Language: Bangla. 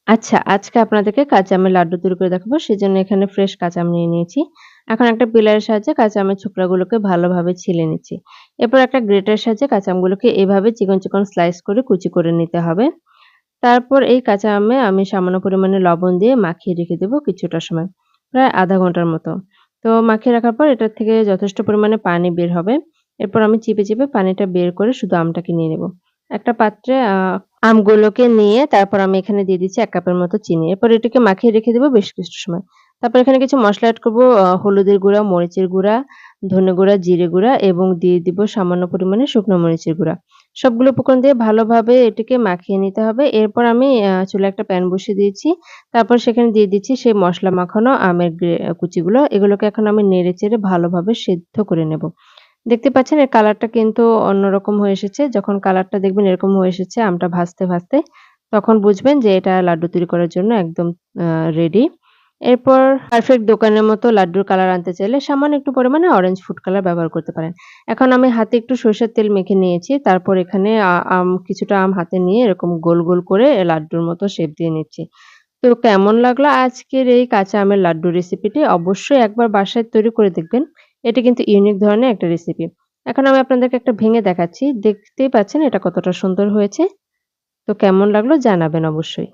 আচ্ছা, আজকে আপনাদেরকে কাঁচা আমের লাড্ডু তৈরি করে দেখাবো। সেজন্য এখানে ফ্রেশ কাঁচা আম নিয়ে নিয়েছি। এখন একটা পিলারের সাহায্যে কাঁচা আমের ছোকরাগুলোকে ভালোভাবে ছিলে নিচ্ছি। এরপর একটা গ্রেটারের সাহায্যে কাঁচা আমগুলোকে এভাবে চিকন, চিকন স্লাইস করে কুচি করে নিতে হবে। তারপর এই কাঁচা আমে আমি সামান্য পরিমাণে লবণ দিয়ে মাখিয়ে রেখে দেবো কিছুটা সময়, প্রায় ০.৫ ঘন্টার মতো। তো মাখিয়ে রাখার পর এটার থেকে যথেষ্ট পরিমাণে পানি বের হবে। এরপর আমি চিপে, চিপে পানিটা বের করে শুধু আমটাকে নিয়ে নেব। একটা পাত্রে আমগুলোকে নিয়ে তারপর আমি এখানে দিয়ে দিচ্ছি ১ কাপের মতো চিনি। এরপর এটাকে মাখিয়ে রেখে দেব বেশ কিছু সময়। তারপর এখানে কিছু মসলা এড করব হলুদের গুঁড়া, মরিচের গুঁড়া, ধনে গুঁড়া, জিরে গুঁড়া এবং দিয়ে দিব সামান্য পরিমাণে শুকনো মরিচের গুঁড়া। সবগুলো উপকরণ দিয়ে ভালোভাবে এটিকে মাখিয়ে নিতে হবে। এরপর আমি চুলায় একটা প্যান বসিয়ে দিয়েছি। তারপর সেখানে দিয়ে দিচ্ছি সেই মসলা মাখানো আমের কুচিগুলো। এগুলোকে এখন আমি নেড়েচেড়ে ভালোভাবে সেদ্ধ করে নেব। দেখতে পাচ্ছেন এর কালারটা কিন্তু অন্যরকম হয়ে এসেছে। যখন কালারটা দেখবেন এরকম হয়ে এসেছে আমটা ভাজতে, ভাজতে তখন বুঝবেন যে এটা লাড্ডু তৈরি করার জন্য একদম আ রেডি। এরপর পারফেক্ট দোকানের মতো লাড্ডুর কালার আনতে চাইলে সামান্য একটু পরিমাণে অরেঞ্জ ফুড কালার ব্যবহার করতে পারেন। এখন আমি হাতে একটু সরিষার তেল মেখে নিয়েছি। তারপর এখানে কিছুটা আম হাতে নিয়ে এরকম গোল, গোল করে লাড্ডুর মতো শেপ দিয়ে নিচ্ছি। তো কেমন লাগলো আজকের এই কাঁচা আমের লাড্ডু রেসিপিটি? অবশ্যই একবার বাসায় তৈরি করে দেখবেন। এটা কিন্তু ইউনিক ধরনের একটা রেসিপি। এখন আমি আপনাদেরকে একটা ভেঙে দেখাচ্ছি। দেখতেই পাচ্ছেন এটা কতটা সুন্দর হয়েছে। তো কেমন লাগলো জানাবেন অবশ্যই।